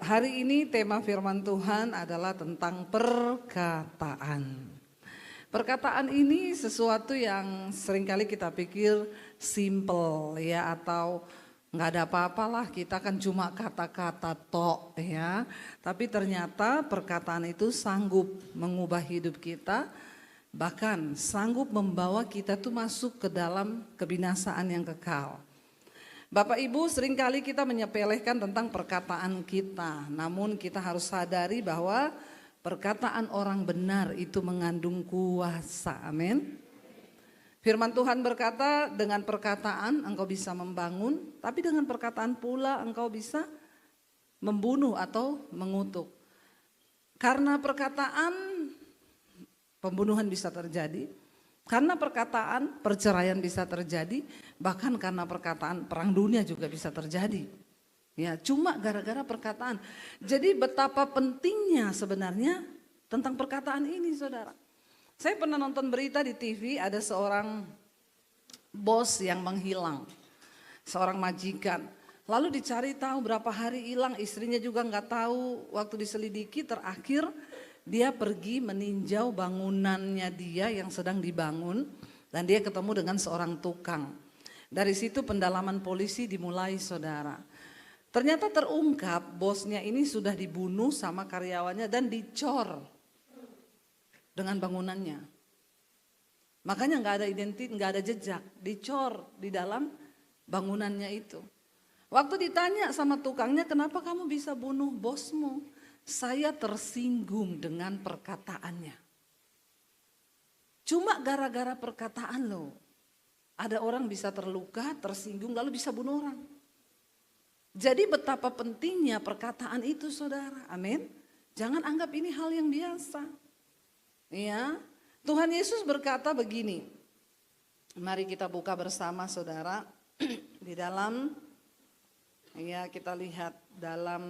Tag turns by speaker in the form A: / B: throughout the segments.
A: Hari ini tema firman Tuhan adalah tentang perkataan. Perkataan ini sesuatu yang seringkali kita pikir simple ya, atau nggak ada apa-apalah, kita kan cuma kata-kata tok ya. Tapi ternyata perkataan itu sanggup mengubah hidup kita, bahkan sanggup membawa kita tuh masuk ke dalam kebinasaan yang kekal. Bapak Ibu, seringkali kita menyepelekan tentang perkataan kita, namun kita harus sadari bahwa perkataan orang benar itu mengandung kuasa, amin. Firman Tuhan berkata, dengan perkataan engkau bisa membangun, tapi dengan perkataan pula engkau bisa membunuh atau mengutuk. Karena perkataan pembunuhan bisa terjadi, karena perkataan perceraian bisa terjadi, bahkan karena perkataan perang dunia juga bisa terjadi. Ya, cuma gara-gara perkataan. Jadi betapa pentingnya sebenarnya tentang perkataan ini, saudara. Saya pernah nonton berita di TV, ada seorang bos yang menghilang, seorang majikan. Lalu dicari tahu berapa hari hilang, istrinya juga nggak tahu. Waktu diselidiki terakhir dia pergi meninjau bangunannya dia yang sedang dibangun, dan dia ketemu dengan seorang tukang. Dari situ pendalaman polisi dimulai, saudara. Ternyata terungkap bosnya ini sudah dibunuh sama karyawannya dan dicor dengan bangunannya. Makanya nggak ada identitas, nggak ada jejak, dicor di dalam bangunannya itu. Waktu ditanya sama tukangnya, kenapa kamu bisa bunuh bosmu? Saya tersinggung dengan perkataannya. Cuma gara-gara perkataan loh. Ada orang bisa terluka, tersinggung, lalu bisa bunuh orang. Jadi betapa pentingnya perkataan itu, saudara. Amin. Jangan anggap ini hal yang biasa. Ya, Tuhan Yesus berkata begini. Mari kita buka bersama, saudara. Di dalam, ya kita lihat dalam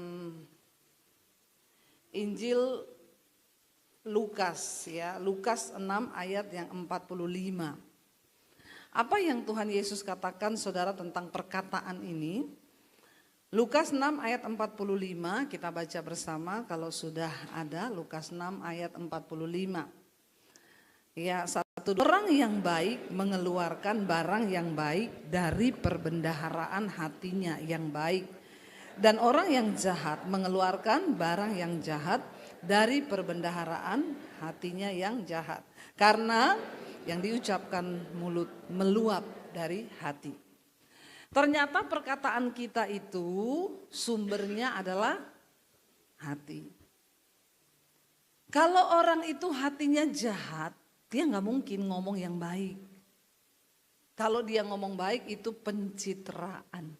A: Injil Lukas ya, Lukas 6 ayat yang 45. Apa yang Tuhan Yesus katakan, saudara, tentang perkataan ini? Lukas 6 ayat 45, kita baca bersama kalau sudah ada. Lukas 6 ayat 45. Ya, satu, orang yang baik mengeluarkan barang yang baik dari perbendaharaan hatinya yang baik. Dan orang yang jahat mengeluarkan barang yang jahat dari perbendaharaan hatinya yang jahat. Karena yang diucapkan mulut meluap dari hati. Ternyata perkataan kita itu sumbernya adalah hati. Kalau orang itu hatinya jahat, dia nggak mungkin ngomong yang baik. Kalau dia ngomong baik itu pencitraan.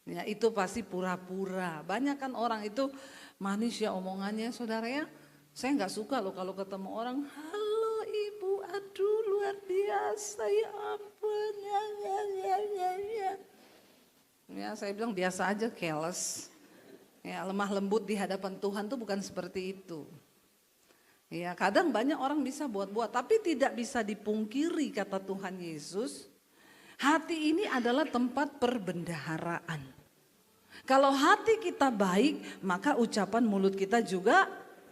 A: Ya, itu pasti pura-pura. Banyak kan orang itu manis ya omongannya, saudara ya. Saya nggak suka loh kalau ketemu orang, halo ibu, aduh luar biasa, ya ampun. Ya, saya bilang biasa aja, keles. Ya, lemah lembut di hadapan Tuhan tuh bukan seperti itu. Ya, kadang banyak orang bisa buat-buat, tapi tidak bisa dipungkiri kata Tuhan Yesus. Hati ini adalah tempat perbendaharaan. Kalau hati kita baik, maka ucapan mulut kita juga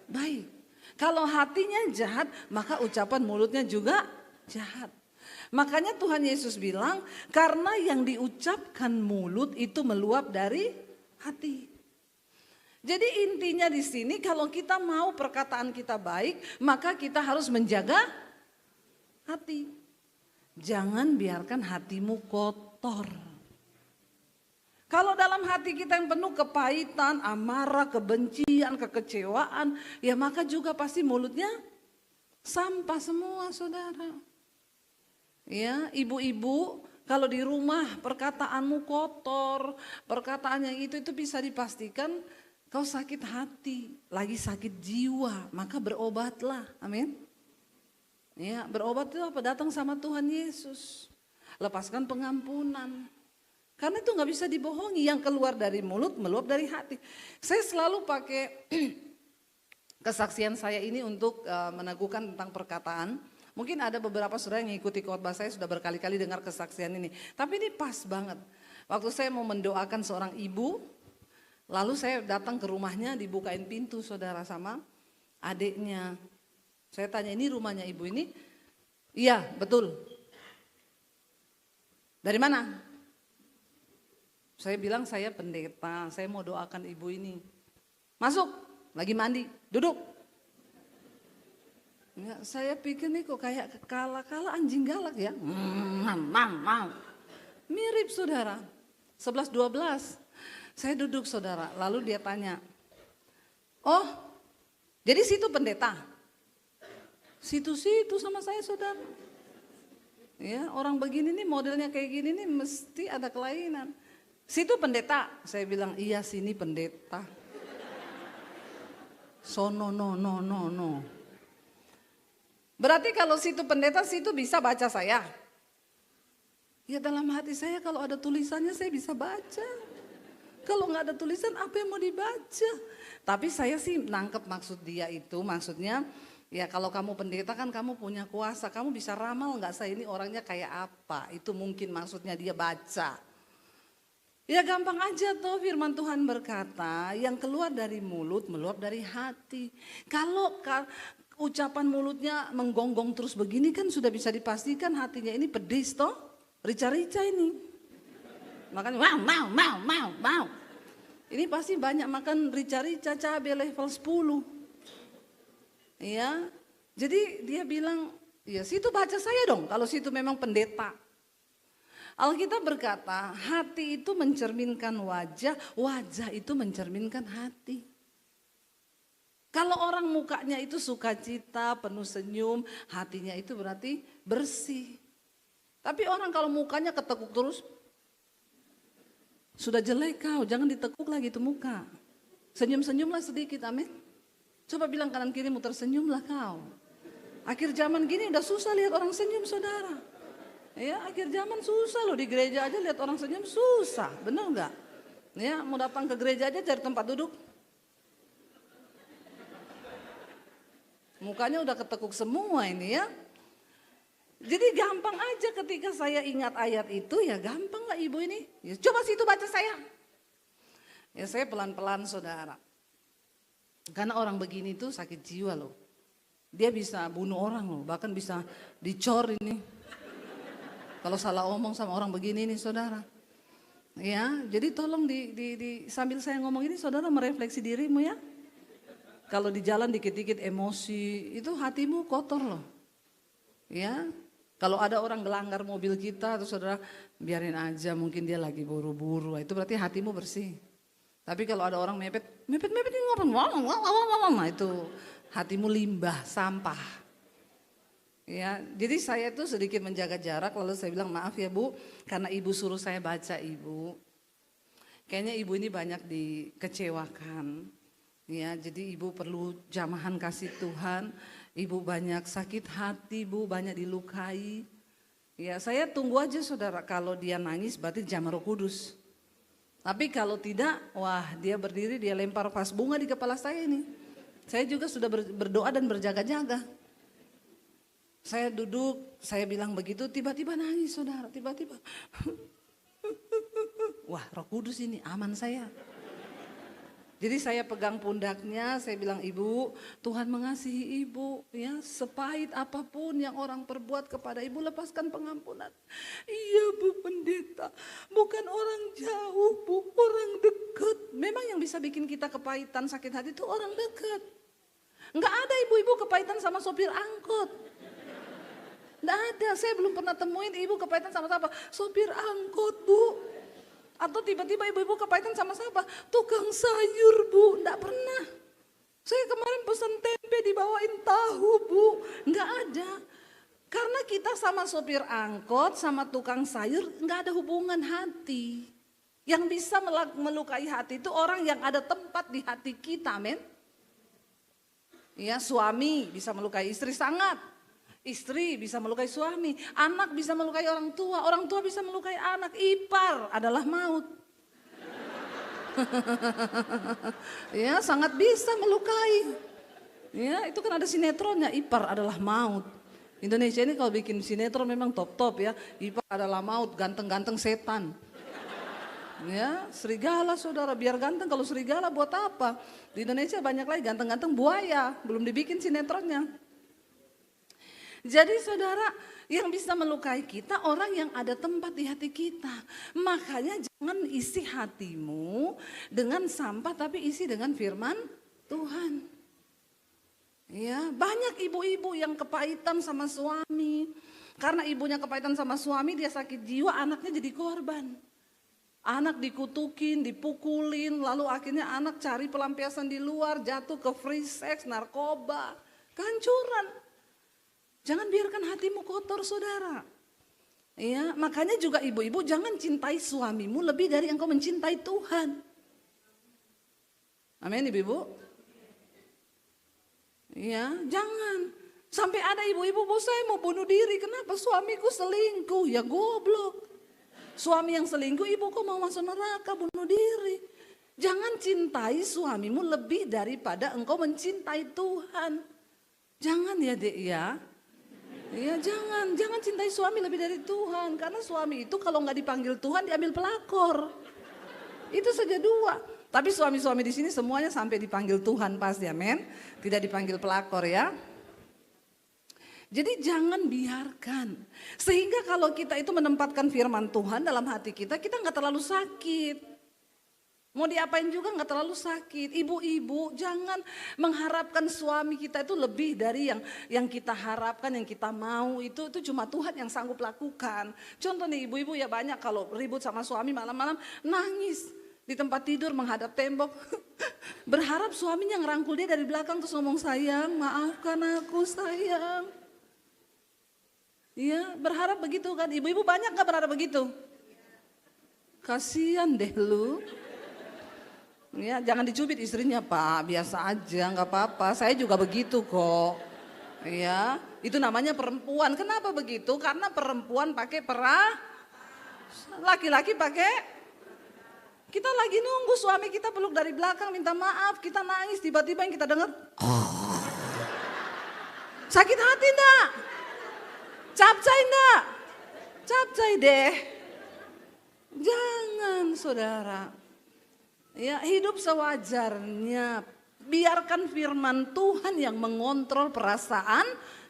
A: baik. Kalau hatinya jahat, maka ucapan mulutnya juga jahat. Makanya Tuhan Yesus bilang, karena yang diucapkan mulut itu meluap dari hati. Jadi intinya di sini, kalau kita mau perkataan kita baik, maka kita harus menjaga hati. Jangan biarkan hatimu kotor. Kalau dalam hati kita yang penuh kepahitan, amarah, kebencian, kekecewaan, ya maka juga pasti mulutnya sampah semua, saudara. Ya, ibu-ibu, kalau di rumah perkataanmu kotor, perkataan yang itu bisa dipastikan kau sakit hati, lagi sakit jiwa, maka berobatlah. Amin. Ya, berobat itu apa? Datang sama Tuhan Yesus. Lepaskan pengampunan. Karena itu nggak bisa dibohongi, yang keluar dari mulut meluap dari hati. Saya selalu pakai kesaksian saya ini untuk meneguhkan tentang perkataan. Mungkin ada beberapa saudara yang mengikuti khotbah saya sudah berkali-kali dengar kesaksian ini. Tapi ini pas banget. Waktu saya mau mendoakan seorang ibu, Lalu saya datang ke rumahnya, dibukain pintu saudara sama adiknya. Saya tanya, ini rumahnya ibu ini? Iya, betul. Dari mana? Saya bilang saya pendeta, saya mau doakan ibu ini. Masuk, lagi mandi, duduk. Ya, saya pikir nih kok kayak kala-kala anjing galak ya. Mirip saudara, 11-12. Saya duduk saudara, lalu dia tanya, oh jadi situ pendeta? Situ-situ sama saya saudara. Ya, orang begini nih modelnya kayak gini nih mesti ada kelainan. Situ pendeta? Saya bilang iya sini pendeta. Sono no. Berarti kalau situ pendeta situ bisa baca saya? Ya dalam hati saya kalau ada tulisannya saya bisa baca. Kalau nggak ada tulisan apa yang mau dibaca? Tapi saya sih nangkep maksud dia itu, maksudnya ya kalau kamu pendeta kan kamu punya kuasa, kamu bisa ramal nggak saya ini orangnya kayak apa? Itu mungkin maksudnya dia baca. Ya gampang aja tuh firman Tuhan berkata, yang keluar dari mulut meluap dari hati. Kalau ucapan mulutnya menggonggong terus begini kan sudah bisa dipastikan hatinya ini pedis toh, rica-rica ini. Makanya mau. Ini pasti banyak makan rica-rica cabai level 10. Ya, jadi dia bilang, ya situ baca saya dong kalau situ memang pendeta. Alkitab berkata, hati itu mencerminkan wajah, wajah itu mencerminkan hati. Kalau orang mukanya itu sukacita, penuh senyum, hatinya itu berarti bersih. Tapi orang kalau mukanya ketekuk terus, sudah jelek kau, jangan ditekuk lagi itu muka. Senyum-senyumlah sedikit, amin. Coba bilang kanan kiri muter senyumlah kau. Akhir zaman gini udah susah lihat orang senyum saudara. Ya akhir zaman susah loh, di gereja aja lihat orang senyum susah, bener nggak? Ya mau datang ke gereja aja cari tempat duduk. Mukanya udah ketekuk semua ini ya. Jadi gampang aja ketika saya ingat ayat itu ya gampang lah ibu ini. Ya, coba situ baca saya. Ya saya pelan-pelan saudara. Karena orang begini tuh sakit jiwa loh. Dia bisa bunuh orang loh, bahkan bisa dicor ini. Kalau salah omong sama orang begini nih saudara. Ya, jadi tolong sambil saya ngomong ini saudara merefleksi dirimu ya. Kalau di jalan dikit-dikit emosi, itu hatimu kotor loh. Ya. Kalau ada orang gelanggar mobil kita, terus saudara biarin aja, mungkin dia lagi buru-buru, itu berarti hatimu bersih. Tapi kalau ada orang mepet ini ngapain, itu hatimu limbah, sampah. Ya, jadi saya itu sedikit menjaga jarak, lalu saya bilang maaf ya Bu, karena ibu suruh saya baca ibu. Kayaknya ibu ini banyak dikecewakan. Ya, jadi ibu perlu jamahan kasih Tuhan. Ibu banyak sakit hati, Bu, banyak dilukai. Ya, saya tunggu aja saudara, kalau dia nangis berarti jamah Roh Kudus. Tapi kalau tidak, wah dia berdiri, dia lempar vas bunga di kepala saya ini. Saya juga sudah berdoa dan berjaga-jaga. Saya duduk, saya bilang begitu, tiba-tiba nangis saudara, tiba-tiba. Wah Roh Kudus ini aman saya. Jadi saya pegang pundaknya, saya bilang ibu, Tuhan mengasihi ibu, ya sepahit apapun yang orang perbuat kepada ibu, lepaskan pengampunan. Iya Bu pendeta, bukan orang jauh Bu, orang dekat. Memang yang bisa bikin kita kepahitan sakit hati itu orang dekat. Enggak ada ibu-ibu kepahitan sama sopir angkot. Enggak ada, saya belum pernah temuin ibu kepahitan sama siapa, sopir angkot Bu. Atau tiba-tiba ibu-ibu kepahitan sama siapa? Tukang sayur Bu, enggak pernah. Saya kemarin pesan tempe dibawain tahu Bu, enggak ada. Karena kita sama sopir angkot, sama tukang sayur enggak ada hubungan hati. Yang bisa melukai hati itu orang yang ada tempat di hati kita, men. Ya, suami bisa melukai istri sangat. Istri bisa melukai suami, anak bisa melukai orang tua bisa melukai anak, ipar adalah maut. Ya, sangat bisa melukai. Ya, itu kan ada sinetronnya, ipar adalah maut. Indonesia ini kalau bikin sinetron memang top-top ya, ipar adalah maut, ganteng-ganteng setan. Ya, serigala saudara, biar ganteng. Kalau serigala buat apa? Di Indonesia banyak lagi ganteng-ganteng buaya, belum dibikin sinetronnya. Jadi saudara, yang bisa melukai kita orang yang ada tempat di hati kita. Makanya jangan isi hatimu dengan sampah tapi isi dengan firman Tuhan. Ya, banyak ibu-ibu yang kepahitan sama suami. Karena ibunya kepahitan sama suami, dia sakit jiwa, anaknya jadi korban. Anak dikutukin, dipukulin, lalu akhirnya anak cari pelampiasan di luar, jatuh ke free sex, narkoba, kehancuran. Jangan biarkan hatimu kotor saudara. Ya, makanya juga ibu-ibu jangan cintai suamimu lebih dari engkau mencintai Tuhan. Amin ibu-ibu. Ya, jangan. Sampai ada ibu-ibu, "Bu, saya mau bunuh diri, kenapa suamiku selingkuh?" Ya goblok. Suami yang selingkuh, ibu kok mau masuk neraka bunuh diri. Jangan cintai suamimu lebih daripada engkau mencintai Tuhan. Jangan ya dek ya. Ya jangan cintai suami lebih dari Tuhan. Karena suami itu kalau nggak dipanggil Tuhan diambil pelakor. Itu saja dua. Tapi suami-suami di sini semuanya sampai dipanggil Tuhan pasti, amin. Tidak dipanggil pelakor ya. Jadi jangan biarkan. Sehingga kalau kita itu menempatkan firman Tuhan dalam hati kita, kita nggak terlalu sakit. Mau diapain juga nggak terlalu sakit. Ibu-ibu jangan mengharapkan suami kita itu lebih dari yang kita harapkan, yang kita mau. Itu cuma Tuhan yang sanggup lakukan. Contoh nih ibu-ibu ya banyak kalau ribut sama suami malam-malam nangis. Di tempat tidur menghadap tembok. Berharap suaminya ngerangkul dia dari belakang terus ngomong, "Sayang, maafkan aku sayang." Iya, berharap begitu kan. Ibu-ibu banyak gak berharap begitu? Kasian deh lu. Ya, jangan dicubit istrinya, "Pak, biasa aja, nggak apa-apa. Saya juga begitu kok." Ya, itu namanya perempuan. Kenapa begitu? Karena perempuan pakai laki-laki pakai. Kita lagi nunggu suami kita peluk dari belakang, minta maaf, kita nangis, tiba-tiba yang kita dengar, sakit hati enggak? Capcay enggak? Capcay deh. Jangan saudara. Ya, hidup sewajarnya. Biarkan firman Tuhan yang mengontrol perasaan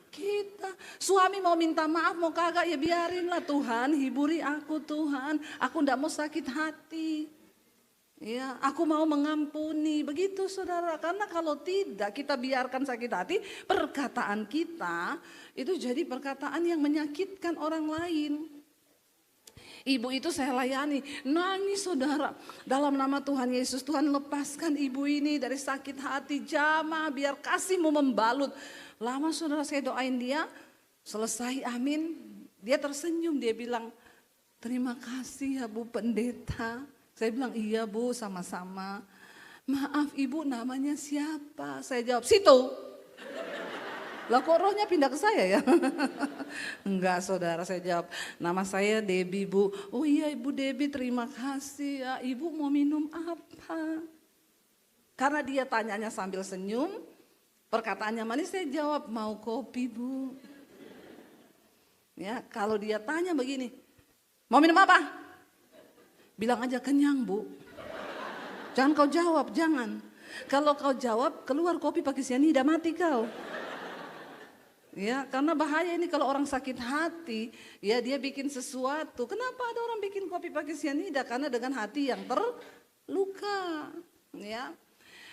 A: kita. Suami mau minta maaf mau kagak ya biarinlah, Tuhan hiburi aku Tuhan. Aku enggak mau sakit hati. Ya, aku mau mengampuni. Begitu saudara. Karena kalau tidak kita biarkan sakit hati, perkataan kita itu jadi perkataan yang menyakitkan orang lain. Ibu itu saya layani, nangis saudara. Dalam nama Tuhan Yesus, Tuhan lepaskan ibu ini dari sakit hati, jamah biar kasih-Mu membalut. Lama saudara saya doain dia, selesai amin. Dia tersenyum, dia bilang, "Terima kasih ya Bu Pendeta." Saya bilang, "Iya Bu, sama-sama." "Maaf Ibu, namanya siapa?" Saya jawab, "Situ." Lah kok rohnya pindah ke saya ya? Enggak saudara, saya jawab, "Nama saya Debbie Bu." "Oh iya Ibu Debbie, terima kasih ya. Ibu mau minum apa?" Karena dia tanyanya sambil senyum, perkataannya manis, saya jawab, "Mau kopi Bu." Ya, kalau dia tanya begini, "Mau minum apa?" Bilang aja, "Kenyang Bu." Jangan kau jawab, jangan. Kalau kau jawab, keluar kopi pakai sianida, mati kau. Ya, karena bahaya ini kalau orang sakit hati, ya dia bikin sesuatu. Kenapa ada orang bikin kopi pakai sianida? Karena dengan hati yang terluka. Ya,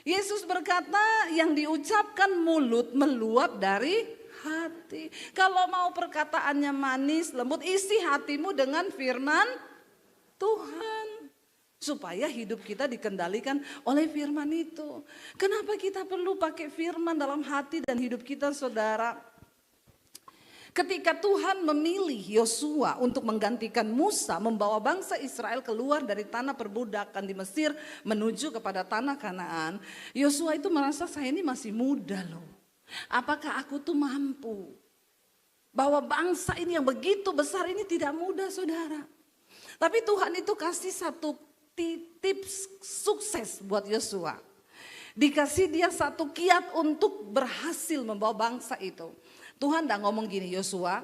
A: Yesus berkata yang diucapkan mulut meluap dari hati. Kalau mau perkataannya manis, lembut, isi hatimu dengan firman Tuhan. Supaya hidup kita dikendalikan oleh firman itu. Kenapa kita perlu pakai firman dalam hati dan hidup kita saudara? Ketika Tuhan memilih Yosua untuk menggantikan Musa membawa bangsa Israel keluar dari tanah perbudakan di Mesir menuju kepada tanah Kanaan, Yosua itu merasa, "Saya ini masih muda loh. Apakah aku tuh mampu?" Bahwa bangsa ini yang begitu besar ini tidak mudah saudara. Tapi Tuhan itu kasih satu tips sukses buat Yosua. Dikasih dia satu kiat untuk berhasil membawa bangsa itu. Tuhan tidak ngomong gini, "Yosua,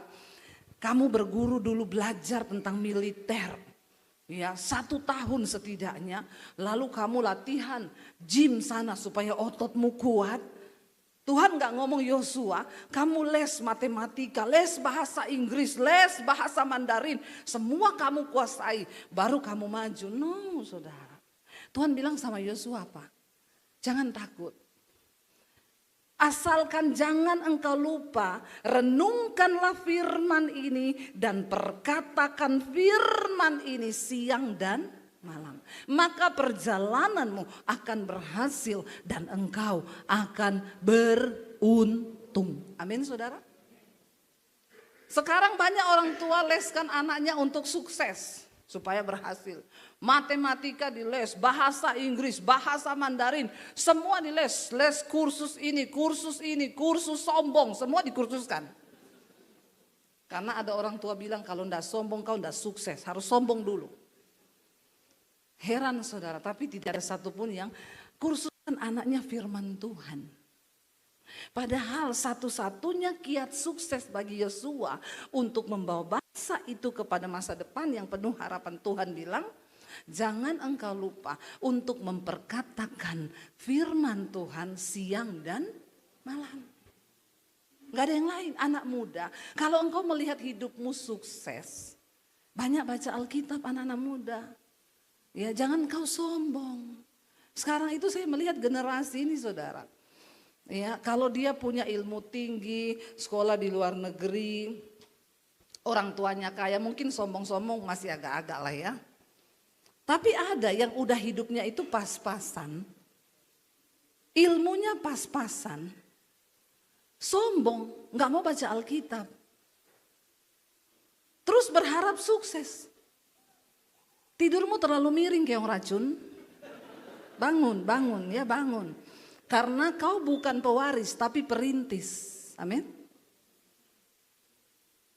A: kamu berguru dulu belajar tentang militer. Ya, 1 tahun setidaknya, lalu kamu latihan gym sana supaya ototmu kuat. Tuhan gak ngomong Yosua, kamu les matematika, les bahasa Inggris, les bahasa Mandarin, semua kamu kuasai, baru kamu maju. No, saudara. Tuhan bilang sama Yosua apa? Jangan takut. Asalkan jangan engkau lupa, renungkanlah firman ini dan perkatakan firman ini siang dan malam. Maka perjalananmu akan berhasil dan engkau akan beruntung. Amin saudara. Sekarang banyak orang tua leskan anaknya untuk sukses supaya berhasil. Matematika diles, bahasa Inggris, bahasa Mandarin, semua diles. Les kursus ini, kursus sombong, semua dikursuskan. Karena ada orang tua bilang kalau ndak sombong kau ndak sukses, harus sombong dulu. Heran saudara, tapi tidak ada satupun yang kursuskan anaknya firman Tuhan. Padahal satu-satunya kiat sukses bagi Yosua untuk membawa bangsa itu kepada masa depan yang penuh harapan, Tuhan bilang, jangan engkau lupa untuk memperkatakan firman Tuhan siang dan malam. Gak ada yang lain, anak muda. Kalau engkau melihat hidupmu sukses, banyak baca Alkitab anak-anak muda. Ya, jangan kau sombong. Sekarang itu saya melihat generasi ini saudara. Ya, kalau dia punya ilmu tinggi, sekolah di luar negeri, orang tuanya kaya, mungkin sombong-sombong masih agak-agak lah ya. Tapi ada yang udah hidupnya itu pas-pasan, ilmunya pas-pasan, sombong, gak mau baca Alkitab. Terus berharap sukses. Tidurmu terlalu miring kayak racun. Bangun, ya bangun. Karena kau bukan pewaris tapi perintis. Amin.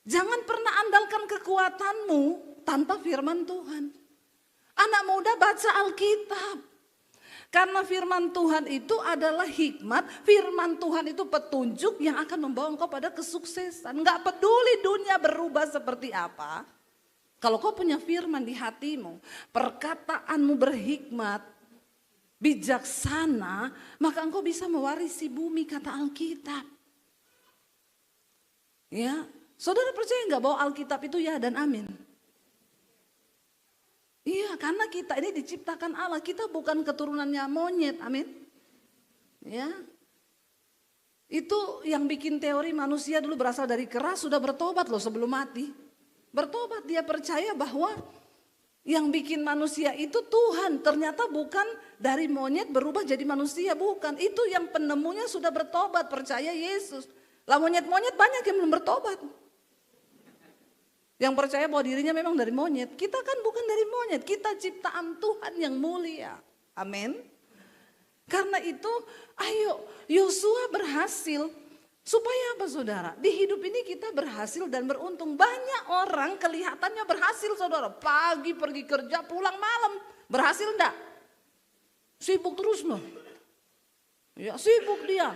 A: Jangan pernah andalkan kekuatanmu tanpa firman Tuhan. Anak muda baca Alkitab. Karena firman Tuhan itu adalah hikmat, firman Tuhan itu petunjuk yang akan membawa engkau pada kesuksesan. Enggak peduli dunia berubah seperti apa. Kalau kau punya firman di hatimu, perkataanmu berhikmat, bijaksana, maka engkau bisa mewarisi bumi, kata Alkitab. Ya, saudara percaya enggak bahwa Alkitab itu ya dan amin? Iya, karena kita ini diciptakan Allah, kita bukan keturunannya monyet, amin. Ya, itu yang bikin teori manusia dulu berasal dari kera sudah bertobat loh sebelum mati. Bertobat, dia percaya bahwa yang bikin manusia itu Tuhan, ternyata bukan dari monyet berubah jadi manusia, bukan. Itu yang penemunya sudah bertobat, percaya Yesus. Lah monyet-monyet banyak yang belum bertobat. Yang percaya bahwa dirinya memang dari monyet. Kita kan bukan dari monyet, kita ciptaan Tuhan yang mulia. Amin. Karena itu ayo Yosua berhasil. Supaya apa saudara? Di hidup ini kita berhasil dan beruntung. Banyak orang kelihatannya berhasil saudara. Pagi pergi kerja pulang malam. Berhasil enggak? Sibuk terus loh. Ya sibuk dia.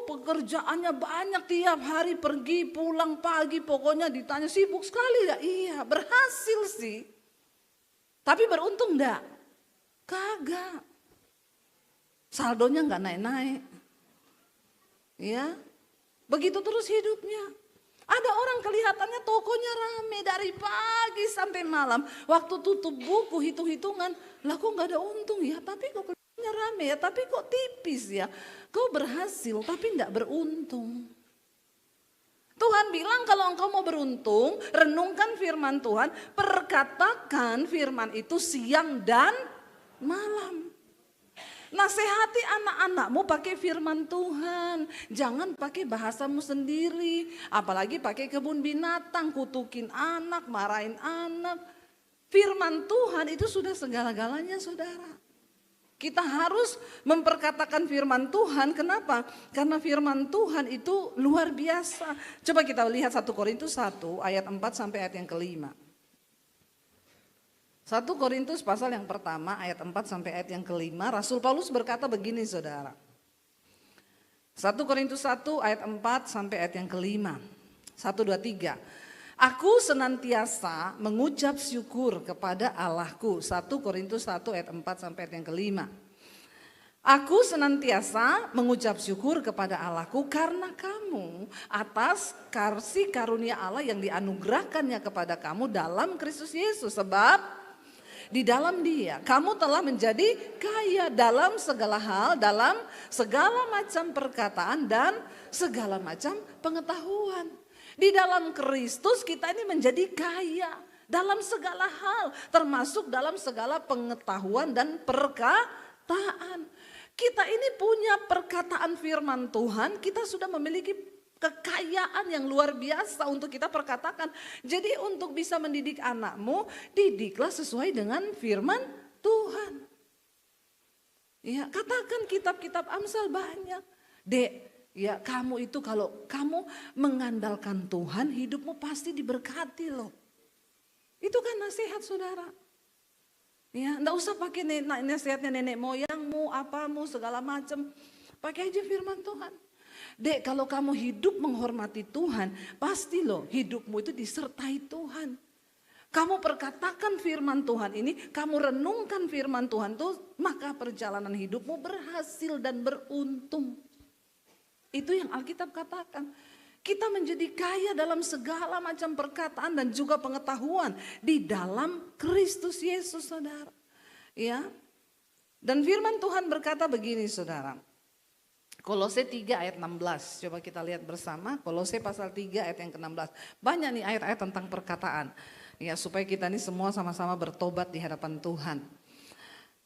A: Pekerjaannya banyak tiap hari pergi pulang pagi. Pokoknya ditanya sibuk sekali ya. Iya berhasil sih. Tapi beruntung enggak? Kagak. Saldonya enggak naik-naik. Ya. Begitu terus hidupnya. Ada orang kelihatannya tokonya rame dari pagi sampai malam. Waktu tutup buku hitung-hitungan. Lah kok gak ada untung ya. Tapi kok kelihatannya rame ya. Tapi kok tipis ya. Kau berhasil tapi gak beruntung. Tuhan bilang kalau engkau mau beruntung. Renungkan firman Tuhan. Perkatakan firman itu siang dan malam. Nasihati anak-anakmu pakai firman Tuhan. Jangan pakai bahasamu sendiri. Apalagi pakai kebun binatang. Kutukin anak, marahin anak. Firman Tuhan itu sudah segala-galanya saudara. Kita harus memperkatakan firman Tuhan. Kenapa? Karena firman Tuhan itu luar biasa. Coba kita lihat 1 Korintus 1 ayat 4 sampai ayat yang ke-5. 1 Korintus pasal yang pertama ayat 4 sampai ayat yang ke-5, Rasul Paulus berkata begini saudara. 1 Korintus 1 ayat 4 sampai ayat yang ke-5. 1, 2, 3. Aku senantiasa mengucap syukur kepada Allahku. 1 Korintus 1 ayat 4 sampai ayat yang kelima. Aku senantiasa mengucap syukur kepada Allahku karena kamu atas kasih karunia Allah yang dianugerahkannya kepada kamu dalam Kristus Yesus. Sebab di dalam Dia kamu telah menjadi kaya dalam segala hal, dalam segala macam perkataan dan segala macam pengetahuan. Di dalam Kristus kita ini menjadi kaya dalam segala hal, termasuk dalam segala pengetahuan dan perkataan. Kita ini punya perkataan firman Tuhan, kita sudah memiliki kekayaan yang luar biasa untuk kita perkatakan. Jadi untuk bisa mendidik anakmu, didiklah sesuai dengan firman Tuhan. Ya, katakan kitab-kitab Amsal banyak. Dek, ya kamu itu kalau kamu mengandalkan Tuhan, hidupmu pasti diberkati loh. Itu kan nasihat saudara. Ya, enggak usah pakai nasihatnya nenek moyangmu, apamu, segala macam. Pakai aja firman Tuhan. Dek, kalau kamu hidup menghormati Tuhan, pasti loh hidupmu itu disertai Tuhan. Kamu perkatakan firman Tuhan ini, kamu renungkan firman Tuhan tuh, maka perjalanan hidupmu berhasil dan beruntung. Itu yang Alkitab katakan. Kita menjadi kaya dalam segala macam perkataan dan juga pengetahuan di dalam Kristus Yesus, saudara. Ya. Dan firman Tuhan berkata begini, saudara. Kolose 3 ayat 16. Coba kita lihat bersama. Kolose pasal 3 ayat yang ke-16. Banyak nih ayat-ayat tentang perkataan. Ya, supaya kita ini semua sama-sama bertobat di hadapan Tuhan.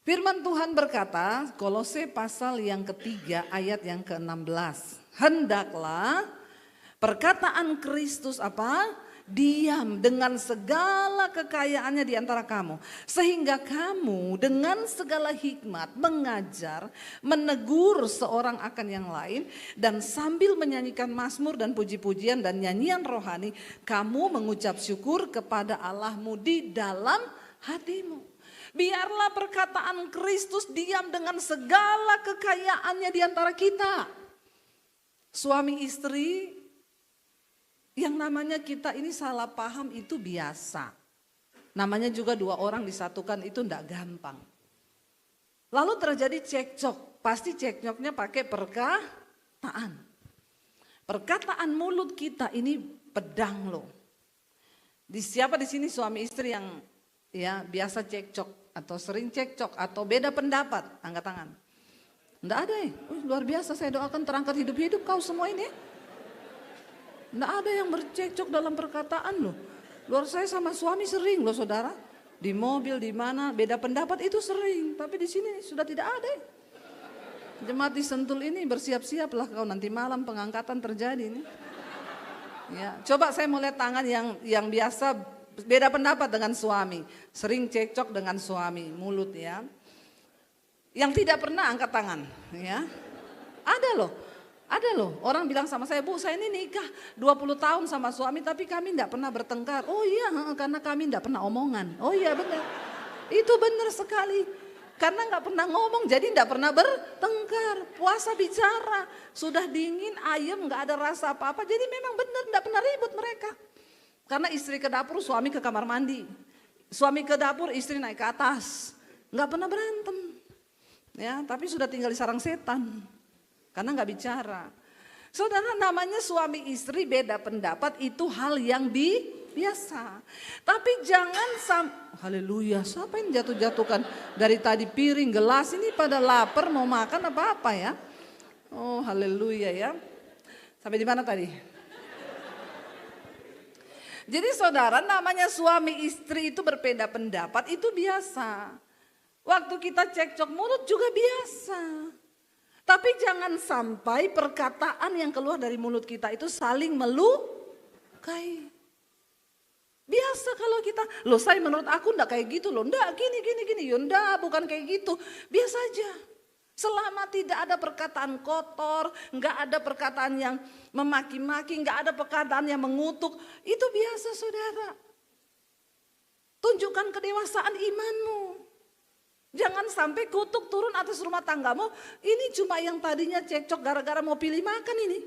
A: Firman Tuhan berkata, Kolose pasal yang ketiga ayat yang ke-16. Hendaklah perkataan Kristus apa? Diam dengan segala kekayaannya di antara kamu. Sehingga kamu dengan segala hikmat mengajar, menegur seorang akan yang lain. Dan sambil menyanyikan mazmur dan puji-pujian dan nyanyian rohani, kamu mengucap syukur kepada Allahmu di dalam hatimu. Biarlah perkataan Kristus diam dengan segala kekayaannya di antara kita. Suami istri, yang namanya kita ini salah paham itu biasa. Namanya juga dua orang disatukan itu enggak gampang. Lalu terjadi cekcok, pasti cekcoknya pakai perkataan. Perkataan mulut kita ini pedang loh. Siapa di sini suami istri yang ya biasa cekcok atau sering cekcok atau beda pendapat? Angkat tangan. Enggak ada ya? Luar biasa, saya doakan terangkat hidup-hidup kau semua ini. Enggak ada yang bercekcok dalam perkataan loh. Luar saya sama suami sering loh saudara. Di mobil, di mana, beda pendapat itu sering. Tapi di sini sudah tidak ada. Jemaat di Sentul ini bersiap-siaplah kau nanti malam pengangkatan terjadi nih. Ya, coba saya mau lihat tangan yang biasa beda pendapat dengan suami. Sering cekcok dengan suami, mulut ya. Yang tidak pernah angkat tangan ya. Ada loh, orang bilang sama saya, Bu saya ini nikah 20 tahun sama suami tapi kami tidak pernah bertengkar. Oh iya, karena kami tidak pernah omongan. Oh iya benar, itu benar sekali. Karena nggak pernah ngomong jadi tidak pernah bertengkar. Puasa bicara, sudah dingin, ayam nggak ada rasa apa-apa. Jadi memang benar tidak pernah ribut mereka. Karena istri ke dapur, suami ke kamar mandi. Suami ke dapur, istri naik ke atas. Nggak pernah berantem. Ya, tapi sudah tinggal di sarang setan. Karena nggak bicara. Saudara, namanya suami istri beda pendapat itu hal yang biasa. Tapi jangan haleluya, siapa yang jatuh-jatuhkan dari tadi piring, gelas ini pada lapar mau makan apa-apa ya. Oh haleluya ya. Sampai di mana tadi? Jadi saudara, namanya suami istri itu berbeda pendapat itu biasa. Waktu kita cekcok mulut juga biasa. Tapi jangan sampai perkataan yang keluar dari mulut kita itu saling melukai. Biasa kalau kita, loh saya menurut aku enggak kayak gitu loh, enggak gini. Ya enggak, bukan kayak gitu. Biasa aja. Selama tidak ada perkataan kotor, enggak ada perkataan yang memaki-maki, enggak ada perkataan yang mengutuk, itu biasa saudara. Tunjukkan kedewasaan imanmu. Jangan sampai kutuk turun atas rumah tanggamu. Ini cuma yang tadinya cekcok gara-gara mau pilih makan ini.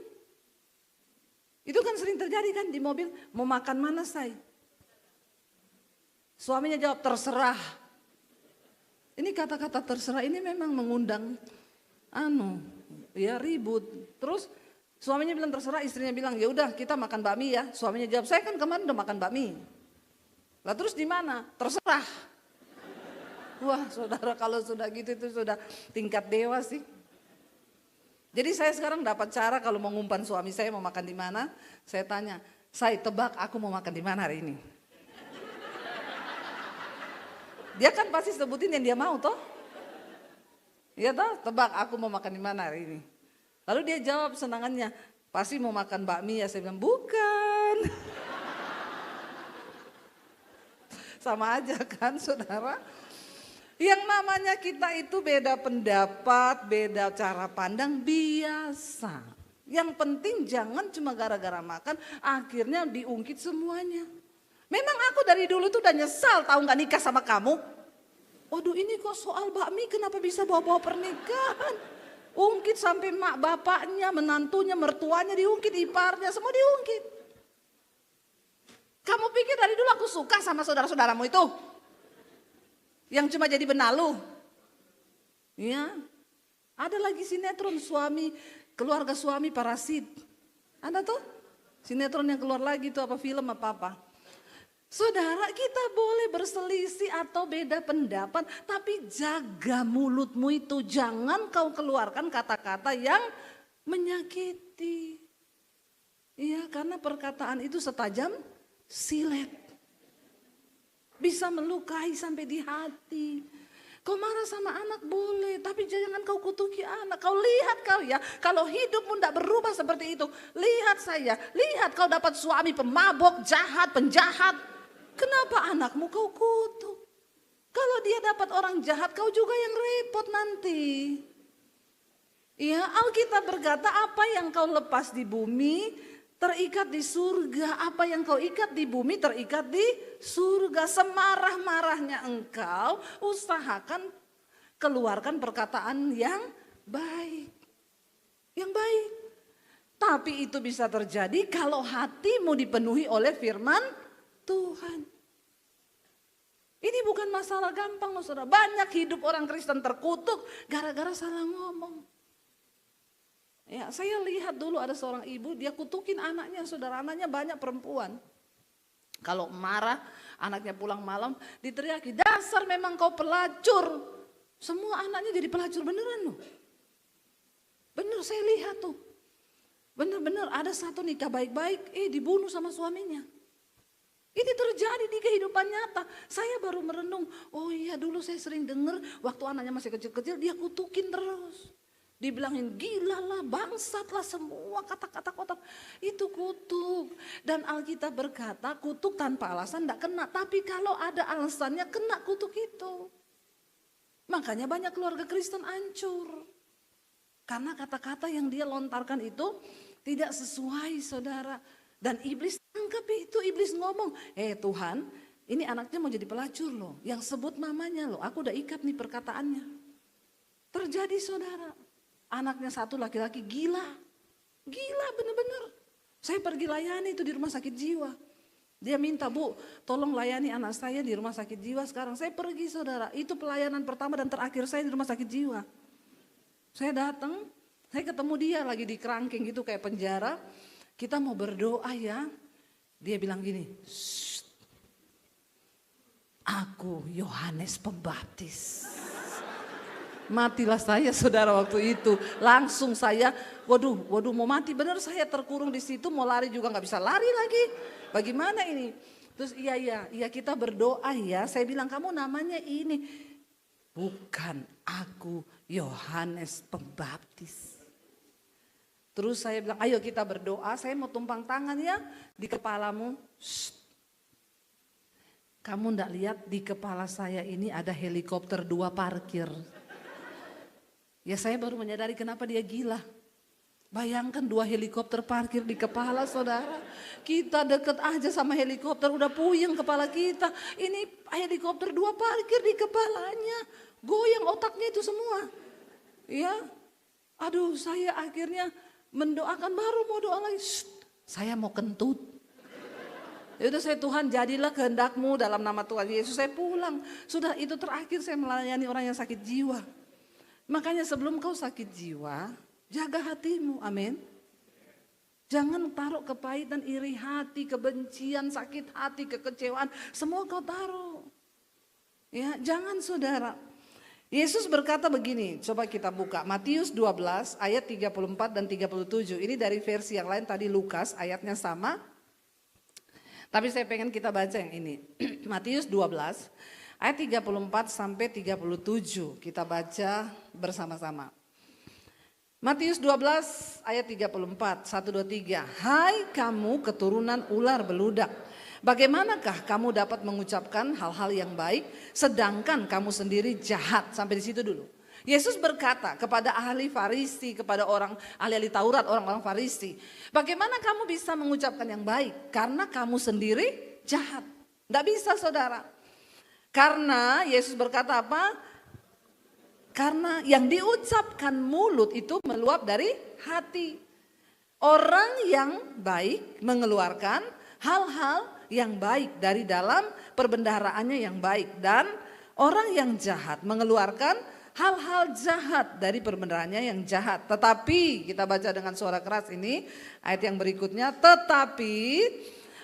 A: Itu kan sering terjadi kan di mobil, mau makan mana say? Suaminya jawab terserah. Ini kata-kata terserah ini memang mengundang ribut. Terus suaminya bilang terserah, istrinya bilang ya udah kita makan bakmi ya. Suaminya jawab saya kan kemarin udah makan bakmi. Lah terus di mana? Terserah. Wah saudara kalau sudah gitu itu sudah tingkat dewa sih. Jadi saya sekarang dapat cara kalau mau ngumpan suami saya mau makan di mana, saya tanya, saya tebak aku mau makan di mana hari ini. Dia kan pasti sebutin yang dia mau toh. Iya toh, tebak aku mau makan di mana hari ini. Lalu dia jawab senangannya, pasti mau makan bakmi ya. Saya bilang bukan. Sama aja kan saudara. Yang namanya kita itu beda pendapat, beda cara pandang biasa. Yang penting jangan cuma gara-gara makan akhirnya diungkit semuanya. Memang aku dari dulu tuh udah nyesal tahu gak nikah sama kamu. Waduh ini kok soal bakmi kenapa bisa bawa-bawa pernikahan. Ungkit sampai mak bapaknya, menantunya, mertuanya diungkit, iparnya semua diungkit. Kamu pikir dari dulu aku suka sama saudara-saudaramu itu? Yang cuma jadi benalu. Ya. Ada lagi sinetron suami, keluarga suami parasit. Ada tuh sinetron yang keluar lagi tuh apa film apa-apa. Saudara kita boleh berselisih atau beda pendapat. Tapi jaga mulutmu itu. Jangan kau keluarkan kata-kata yang menyakiti. Iya karena perkataan itu setajam silet. Bisa melukai sampai di hati. Kau marah sama anak boleh, tapi jangan kau kutuki anak. Kau lihat kau ya, kalau hidupmu tidak berubah seperti itu. Lihat saya, lihat kau dapat suami pemabok, jahat, penjahat. Kenapa anakmu kau kutuk? Kalau dia dapat orang jahat, kau juga yang repot nanti. Ya, Alkitab berkata apa yang kau lepas di bumi terikat di surga, apa yang kau ikat di bumi terikat di surga. Semarah-marahnya engkau usahakan keluarkan perkataan yang baik. Yang baik. Tapi itu bisa terjadi kalau hatimu dipenuhi oleh firman Tuhan. Ini bukan masalah gampang loh saudara. Banyak hidup orang Kristen terkutuk gara-gara salah ngomong. Ya, saya lihat dulu ada seorang ibu, dia kutukin anaknya, saudara anaknya banyak perempuan. Kalau marah, anaknya pulang malam, diteriaki, dasar memang kau pelacur. Semua anaknya jadi pelacur beneran loh. Bener saya lihat tuh. Bener-bener ada satu nikah baik-baik, dibunuh sama suaminya. Ini terjadi di kehidupan nyata. Saya baru merenung, oh iya dulu saya sering dengar waktu anaknya masih kecil-kecil dia kutukin terus. Dibilangin gila lah, bangsat lah, semua kata-kata kotor. Itu kutuk. Dan Alkitab berkata kutuk tanpa alasan tidak kena. Tapi kalau ada alasannya kena kutuk itu. Makanya banyak keluarga Kristen hancur. Karena kata-kata yang dia lontarkan itu tidak sesuai saudara. Dan iblis tangkap itu, iblis ngomong. Tuhan ini anaknya mau jadi pelacur loh. Yang sebut mamanya loh, aku udah ikat nih perkataannya. Terjadi saudara. Anaknya satu laki-laki gila bener-bener. Saya pergi layani itu di rumah sakit jiwa. Dia minta bu tolong layani anak saya di rumah sakit jiwa sekarang. Saya pergi saudara, itu pelayanan pertama dan terakhir saya di rumah sakit jiwa. Saya datang, saya ketemu dia lagi di kerangkeng gitu kayak penjara. Kita mau berdoa ya. Dia bilang gini, aku Yohanes Pembaptis. Matilah saya saudara waktu itu. Langsung saya, waduh mau mati bener saya terkurung di situ. Mau lari juga gak bisa lari lagi. Bagaimana ini? Terus iya kita berdoa ya. Saya bilang kamu namanya ini. Bukan aku Yohanes Pembaptis. Terus saya bilang ayo kita berdoa. Saya mau tumpang tangan ya di kepalamu. Kamu ndak lihat di kepala saya ini ada helikopter 2 parkir. Ya saya baru menyadari kenapa dia gila. Bayangkan 2 helikopter parkir di kepala saudara. Kita deket aja sama helikopter udah puyeng kepala kita. Ini helikopter 2 parkir di kepalanya. Goyang otaknya itu semua. Ya, aduh saya akhirnya mendoakan baru mau doa lagi. Saya mau kentut. Ya udah saya Tuhan jadilah kehendak-Mu dalam nama Tuhan Yesus, saya pulang. Sudah itu terakhir saya melayani orang yang sakit jiwa. Makanya sebelum kau sakit jiwa, jaga hatimu, amin. Jangan taruh kepahitan, iri hati, kebencian, sakit hati, kekecewaan, semua kau taruh. Ya, jangan saudara. Yesus berkata begini, coba kita buka Matius 12 ayat 34 dan 37. Ini dari versi yang lain, tadi Lukas ayatnya sama. Tapi saya pengen kita baca yang ini. Matius 12 ayat 34 sampai 37. Kita baca bersama-sama. Matius 12 ayat 34, 1, 2, 3. Hai kamu keturunan ular beludak. Bagaimanakah kamu dapat mengucapkan hal-hal yang baik sedangkan kamu sendiri jahat? Sampai di situ dulu. Yesus berkata kepada ahli Farisi, kepada orang ahli Taurat, orang-orang Farisi. Bagaimana kamu bisa mengucapkan yang baik? Karena kamu sendiri jahat. Tidak bisa saudara. Karena Yesus berkata apa? Karena yang diucapkan mulut itu meluap dari hati. Orang yang baik mengeluarkan hal-hal yang baik dari dalam perbendaharaannya yang baik. Dan orang yang jahat mengeluarkan hal-hal jahat dari perbendaharaannya yang jahat. Tetapi kita baca dengan suara keras ini ayat yang berikutnya. Tetapi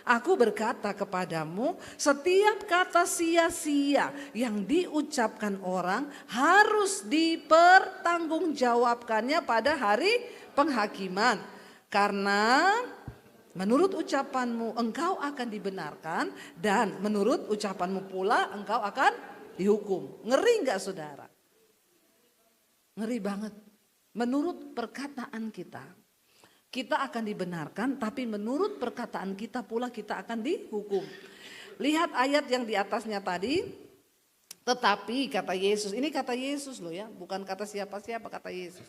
A: aku berkata kepadamu, setiap kata sia-sia yang diucapkan orang harus dipertanggungjawabkannya pada hari penghakiman. Karena menurut ucapanmu engkau akan dibenarkan dan menurut ucapanmu pula engkau akan dihukum. Ngeri enggak saudara? Ngeri banget. Menurut perkataan kita akan dibenarkan, tapi menurut perkataan kita pula kita akan dihukum. Lihat ayat yang di atasnya tadi. Tetapi kata Yesus, ini kata Yesus loh ya, bukan kata siapa-siapa, kata Yesus.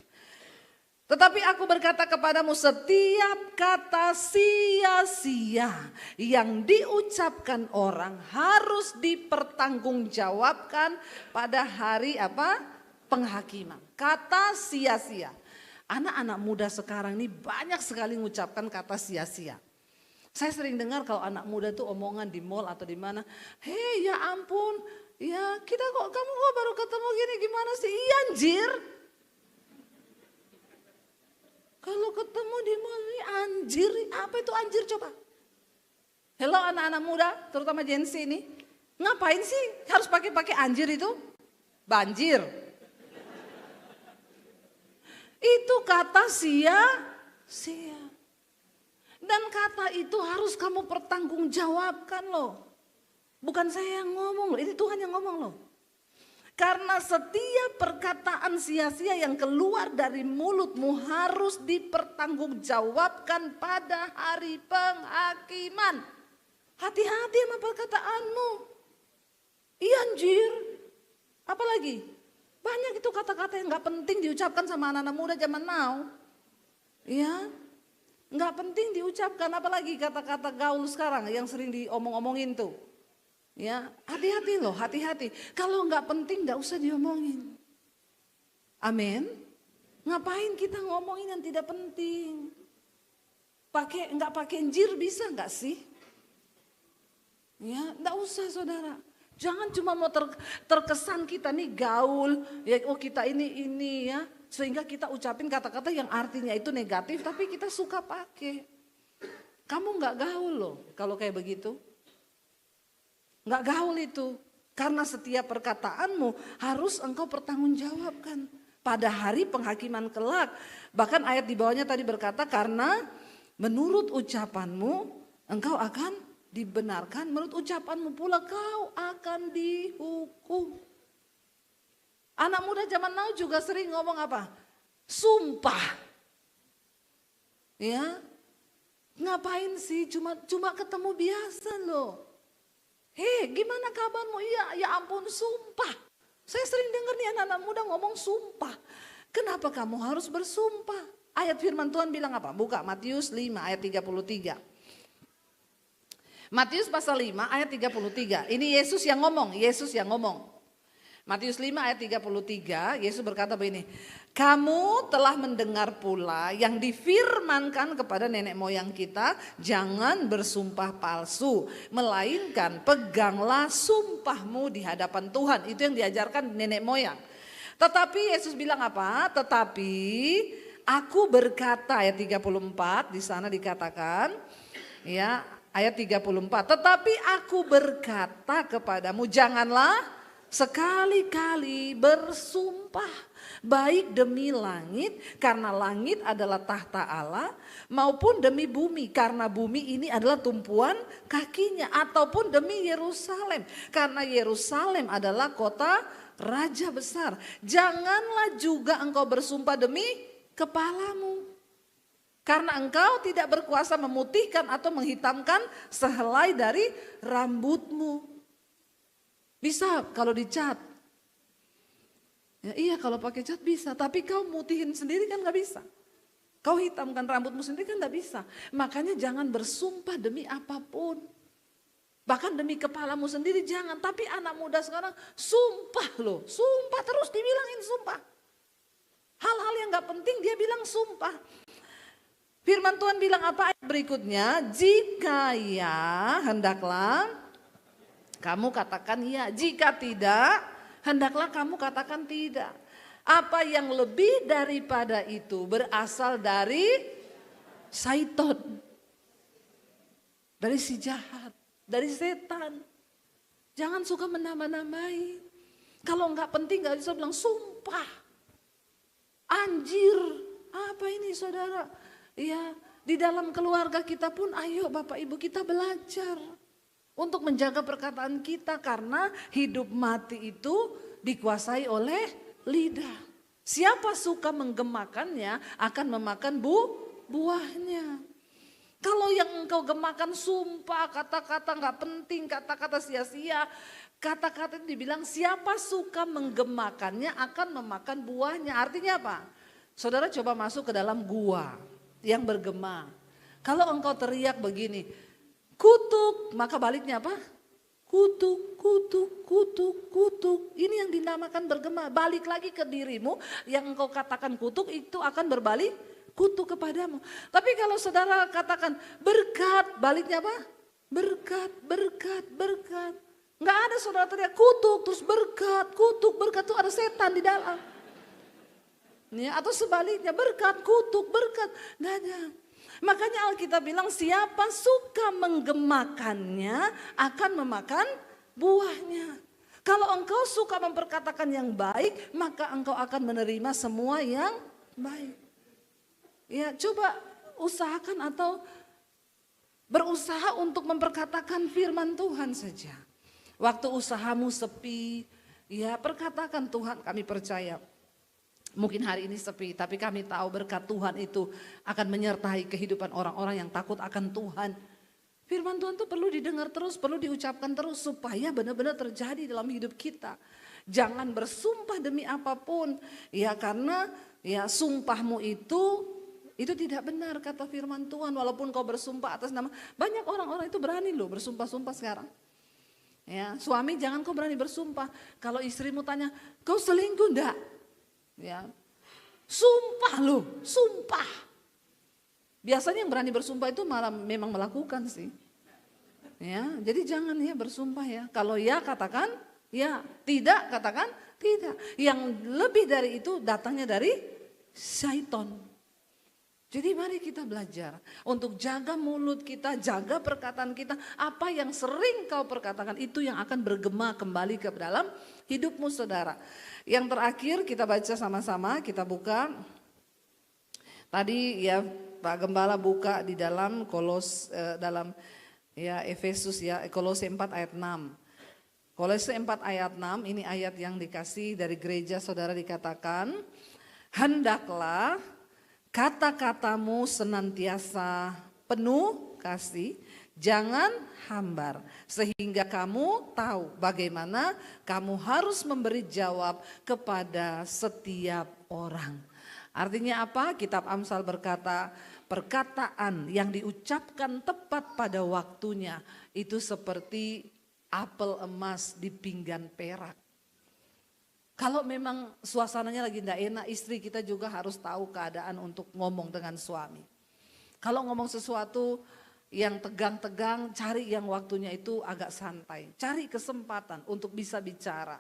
A: Tetapi aku berkata kepadamu, setiap kata sia-sia yang diucapkan orang harus dipertanggungjawabkan pada hari apa? Penghakiman. Kata sia-sia. Anak-anak muda sekarang ini banyak sekali mengucapkan kata sia-sia. Saya sering dengar kalau anak muda tuh omongan di mall atau di mana, hei ya ampun, ya kamu kok baru ketemu gini gimana sih? Iya anjir. Kalau ketemu di mall ini anjir, apa itu anjir coba? Hello anak-anak muda, terutama Gen Z ini. Ngapain sih harus pakai anjir itu? Banjir. Itu kata sia-sia. Dan kata itu harus kamu pertanggungjawabkan loh. Bukan saya yang ngomong loh, ini Tuhan yang ngomong loh. Karena setiap perkataan sia-sia yang keluar dari mulutmu harus dipertanggungjawabkan pada hari penghakiman. Hati-hati sama perkataanmu. Iya anjir. Apalagi? Banyak itu kata-kata yang gak penting diucapkan sama anak-anak muda zaman now. Ya, gak penting diucapkan. Apalagi kata-kata gaul sekarang yang sering diomong-omongin tuh. Ya, hati-hati loh, hati-hati. Kalau nggak penting nggak usah diomongin. Amin. Ngapain kita ngomongin yang tidak penting? Nggak pakai anjir bisa nggak sih? Ya, nggak usah saudara. Jangan cuma mau terkesan kita nih gaul, ya oh kita ini ya, sehingga kita ucapin kata-kata yang artinya itu negatif, tapi kita suka pakai. Kamu nggak gaul loh kalau kayak begitu. Nggak gaul itu, karena setiap perkataanmu harus engkau pertanggungjawabkan pada hari penghakiman kelak. Bahkan ayat di bawahnya tadi berkata karena menurut ucapanmu engkau akan dibenarkan, menurut ucapanmu pula kau akan dihukum. Anak muda zaman now juga sering ngomong apa? Sumpah. Ya, ngapain sih? Cuma ketemu biasa loh. Hei, gimana kabarmu? Iya, ya ampun sumpah. Saya sering dengar nih anak-anak muda ngomong sumpah. Kenapa kamu harus bersumpah? Ayat firman Tuhan bilang apa? Buka Matius 5 ayat 33. Matius pasal 5 ayat 33. Ini Yesus yang ngomong, Matius 5 ayat 33, Yesus berkata begini, kamu telah mendengar pula yang difirmankan kepada nenek moyang kita, jangan bersumpah palsu, melainkan peganglah sumpahmu di hadapan Tuhan. Itu yang diajarkan nenek moyang. Tetapi Yesus bilang apa? Tetapi aku berkata, ayat 34 di sana dikatakan, ya ayat 34, tetapi aku berkata kepadamu, janganlah sekali-kali bersumpah baik demi langit karena langit adalah tahta Allah, maupun demi bumi karena bumi ini adalah tumpuan kakinya, ataupun demi Yerusalem karena Yerusalem adalah kota raja besar. Janganlah juga engkau bersumpah demi kepalamu, karena engkau tidak berkuasa memutihkan atau menghitamkan sehelai dari rambutmu. Bisa kalau dicat. Ya, iya kalau pakai cat bisa, tapi kau mutihin sendiri kan gak bisa. Kau hitamkan rambutmu sendiri kan gak bisa. Makanya jangan bersumpah demi apapun. Bahkan demi kepalamu sendiri jangan. Tapi anak muda sekarang sumpah loh. Sumpah terus dibilangin sumpah. Hal-hal yang gak penting dia bilang sumpah. Firman Tuhan bilang apa ayat berikutnya? Jika ya hendaklah kamu katakan ya, jika tidak, hendaklah kamu katakan tidak. Apa yang lebih daripada itu berasal dari syaiton, dari si jahat, dari setan. Jangan suka menambah-nambahi. Kalau enggak penting enggak bisa bilang sumpah. Anjir, apa ini saudara? Ya, di dalam keluarga kita pun ayo Bapak Ibu kita belajar untuk menjaga perkataan kita, karena hidup mati itu dikuasai oleh lidah. Siapa suka menggemakannya akan memakan buahnya. Kalau yang engkau gemakan sumpah, kata-kata gak penting, kata-kata sia-sia, kata-kata itu dibilang siapa suka menggemakannya akan memakan buahnya. Artinya apa? Saudara coba masuk ke dalam gua yang bergema. Kalau engkau teriak begini, kutuk, maka baliknya apa? Kutuk, kutuk, kutuk, kutuk. Ini yang dinamakan bergema. Balik lagi ke dirimu, yang engkau katakan kutuk itu akan berbalik kutuk kepadamu. Tapi kalau saudara katakan berkat, baliknya apa? Berkat, berkat, berkat. Enggak ada saudara teriak kutuk terus berkat, kutuk, berkat itu ada setan di dalam. Ya, atau sebaliknya berkat, kutuk, berkat. Enggak ada. Makanya Alkitab bilang siapa suka menggemakannya akan memakan buahnya. Kalau engkau suka memperkatakan yang baik, maka engkau akan menerima semua yang baik. Ya, coba usahakan atau berusaha untuk memperkatakan firman Tuhan saja. Waktu usahamu sepi, ya perkatakan Tuhan kami percaya. Mungkin hari ini sepi, tapi kami tahu berkat Tuhan itu akan menyertai kehidupan orang-orang yang takut akan Tuhan. Firman Tuhan itu perlu didengar terus, perlu diucapkan terus supaya benar-benar terjadi dalam hidup kita. Jangan bersumpah demi apapun, ya karena ya sumpahmu itu tidak benar kata firman Tuhan. Walaupun kau bersumpah atas nama, banyak orang-orang itu berani loh bersumpah-sumpah sekarang. Ya, suami jangan kau berani bersumpah. Kalau istrimu tanya, kau selingkuh enggak? Ya, sumpah loh, sumpah. Biasanya yang berani bersumpah itu malah memang melakukan sih. Ya, jadi jangan ya bersumpah ya. Kalau ya katakan ya, tidak katakan tidak. Yang lebih dari itu datangnya dari syaiton. Jadi mari kita belajar untuk jaga mulut kita, jaga perkataan kita. Apa yang sering kau perkatakan itu yang akan bergema kembali ke dalam hidupmu saudara. Yang terakhir kita baca sama-sama, kita buka. Tadi ya Pak Gembala buka di dalam dalam ya Efesus ya Kolose 4 ayat 6. Kolose 4 ayat 6 ini ayat yang dikasih dari gereja saudara dikatakan, hendaklah kata-katamu senantiasa penuh kasih, jangan hambar, sehingga kamu tahu bagaimana kamu harus memberi jawab kepada setiap orang. Artinya apa? Kitab Amsal berkata, perkataan yang diucapkan tepat pada waktunya itu seperti apel emas di pinggan perak. Kalau memang suasananya lagi tidak enak, istri kita juga harus tahu keadaan untuk ngomong dengan suami. Kalau ngomong sesuatu yang tegang-tegang, cari yang waktunya itu agak santai. Cari kesempatan untuk bisa bicara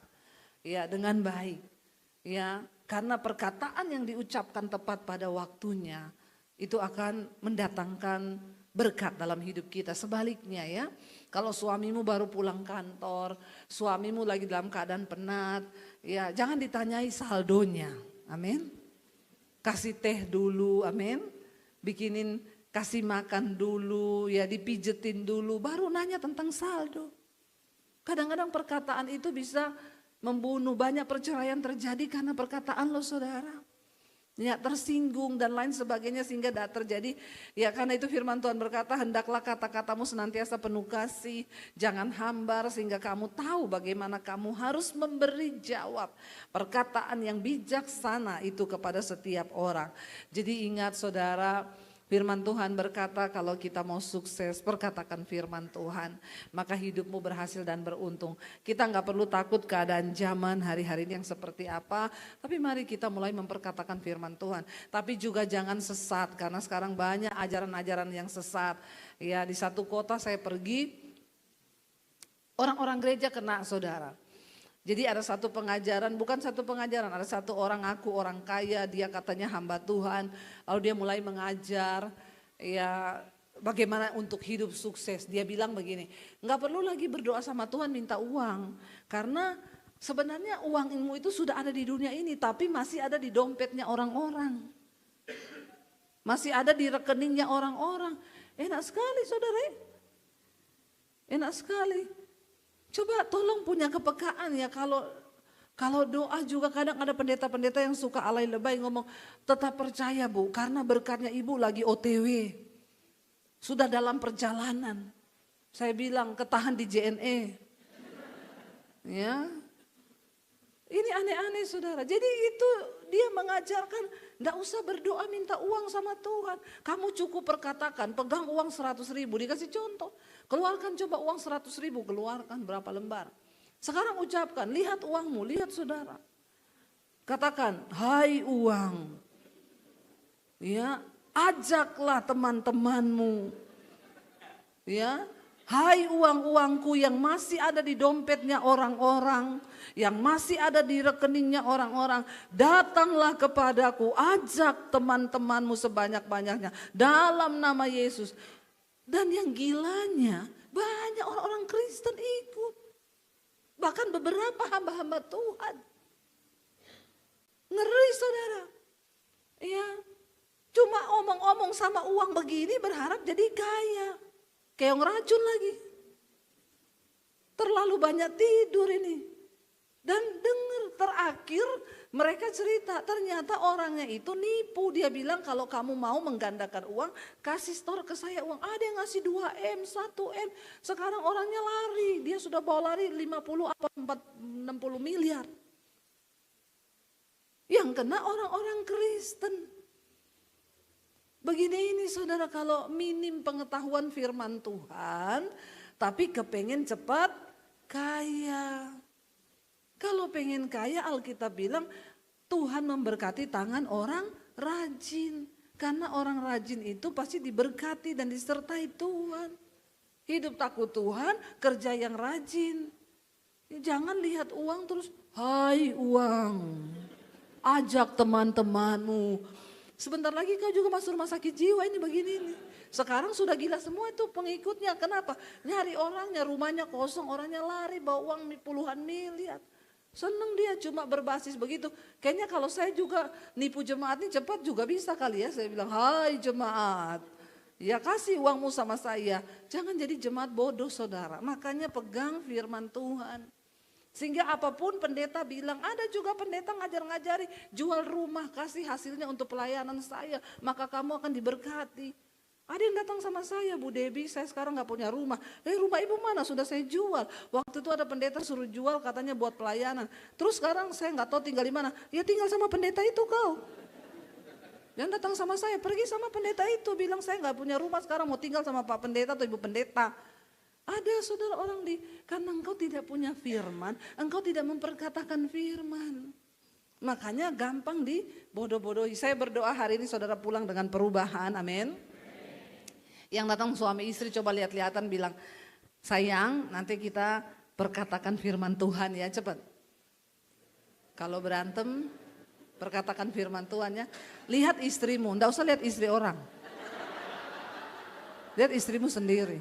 A: ya dengan baik. Ya, karena perkataan yang diucapkan tepat pada waktunya itu akan mendatangkan berkat dalam hidup kita. Sebaliknya ya, kalau suamimu baru pulang kantor, suamimu lagi dalam keadaan penat, ya jangan ditanyai saldonya. Amin. Kasih teh dulu, amin. Kasih makan dulu, ya dipijetin dulu, baru nanya tentang saldo. Kadang-kadang perkataan itu bisa membunuh, banyak perceraian terjadi karena perkataan lo saudara. Ya tersinggung dan lain sebagainya sehingga tidak terjadi. Ya karena itu firman Tuhan berkata, hendaklah kata-katamu senantiasa penuh kasih, jangan hambar sehingga kamu tahu bagaimana kamu harus memberi jawab. Perkataan yang bijaksana itu kepada setiap orang. Jadi ingat saudara, firman Tuhan berkata kalau kita mau sukses, perkatakan firman Tuhan, maka hidupmu berhasil dan beruntung. Kita nggak perlu takut keadaan zaman hari-hari ini yang seperti apa, tapi mari kita mulai memperkatakan firman Tuhan. Tapi juga jangan sesat, karena sekarang banyak ajaran-ajaran yang sesat. Ya di satu kota saya pergi, orang-orang gereja kena saudara. Jadi ada satu pengajaran, bukan satu pengajaran, ada satu orang ngaku orang kaya, dia katanya hamba Tuhan, lalu dia mulai mengajar ya bagaimana untuk hidup sukses. Dia bilang begini, nggak perlu lagi berdoa sama Tuhan minta uang, karena sebenarnya uangmu itu sudah ada di dunia ini, tapi masih ada di dompetnya orang-orang, masih ada di rekeningnya orang-orang. Enak sekali saudara, enak sekali. Coba tolong punya kepekaan ya, kalau doa juga kadang ada pendeta-pendeta yang suka alay lebay ngomong, tetap percaya Bu, karena berkatnya Ibu lagi OTW, sudah dalam perjalanan. Saya bilang ketahan di JNE. Ya, ini aneh-aneh saudara. Jadi itu dia mengajarkan, enggak usah berdoa minta uang sama Tuhan. Kamu cukup perkatakan, pegang uang 100.000, dikasih contoh. Keluarkan coba uang 100.000, keluarkan berapa lembar. Sekarang ucapkan, lihat uangmu, lihat saudara. Katakan, hai uang. Ya, ajaklah teman-temanmu. Ya, hai uang-uangku yang masih ada di dompetnya orang-orang, yang masih ada di rekeningnya orang-orang, datanglah kepadaku, ajak teman-temanmu sebanyak-banyaknya dalam nama Yesus. Dan yang gilanya banyak orang-orang Kristen ikut. Bahkan beberapa hamba-hamba Tuhan. Ngeri saudara. Ya, cuma omong-omong sama uang begini berharap jadi kaya. Kayak racun lagi. Terlalu banyak tidur ini. Dan dengar terakhir mereka cerita ternyata orangnya itu nipu. Dia bilang kalau kamu mau menggandakan uang kasih store ke saya uang. Ada yang ngasih 2M, 1M. Sekarang orangnya lari. Dia sudah bawa lari 50 apa 60 miliar. Yang kena orang-orang Kristen. Begini ini saudara, kalau minim pengetahuan firman Tuhan tapi kepengen cepat kaya. Kalau pengen kaya, Alkitab bilang Tuhan memberkati tangan orang rajin. Karena orang rajin itu pasti diberkati dan disertai Tuhan. Hidup takut Tuhan, kerja yang rajin. Jangan lihat uang terus, hai uang, ajak teman-temanmu. Sebentar lagi kau juga masuk rumah sakit jiwa ini begini nih. Sekarang sudah gila semua itu pengikutnya. Kenapa? Nyari orangnya, rumahnya kosong, orangnya lari bawa uang puluhan miliar. Seneng dia cuma berbasis begitu. Kayaknya kalau saya juga nipu jemaat ini cepat juga bisa kali ya. Saya bilang, hai jemaat, ya kasih uangmu sama saya. Jangan jadi jemaat bodoh saudara. Makanya pegang firman Tuhan. Sehingga apapun pendeta bilang, ada juga pendeta ngajar-ngajari, jual rumah kasih hasilnya untuk pelayanan saya. Maka kamu akan diberkati. Ada yang datang sama saya, Bu Debbie, saya sekarang gak punya rumah. Rumah ibu mana? Sudah saya jual. Waktu itu ada pendeta suruh jual katanya buat pelayanan. Terus sekarang saya gak tahu tinggal di mana. Ya tinggal sama pendeta itu kau. Yang datang sama saya, pergi sama pendeta itu. Bilang saya gak punya rumah sekarang mau tinggal sama Pak Pendeta atau Ibu Pendeta. Ada saudara orang karena engkau tidak punya firman, engkau tidak memperkatakan firman. Makanya gampang dibodoh-bodohi. Saya berdoa hari ini saudara pulang dengan perubahan, amin. Yang datang suami istri coba lihat-lihatan bilang, sayang nanti kita perkatakan firman Tuhan ya, cepat. Kalau berantem, perkatakan firman Tuhan ya. Lihat istrimu, enggak usah lihat istri orang. Lihat istrimu sendiri.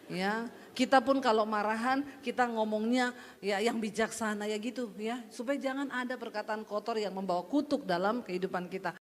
A: Ya, kita pun kalau marahan kita ngomongnya ya yang bijaksana ya gitu ya, supaya jangan ada perkataan kotor yang membawa kutuk dalam kehidupan kita.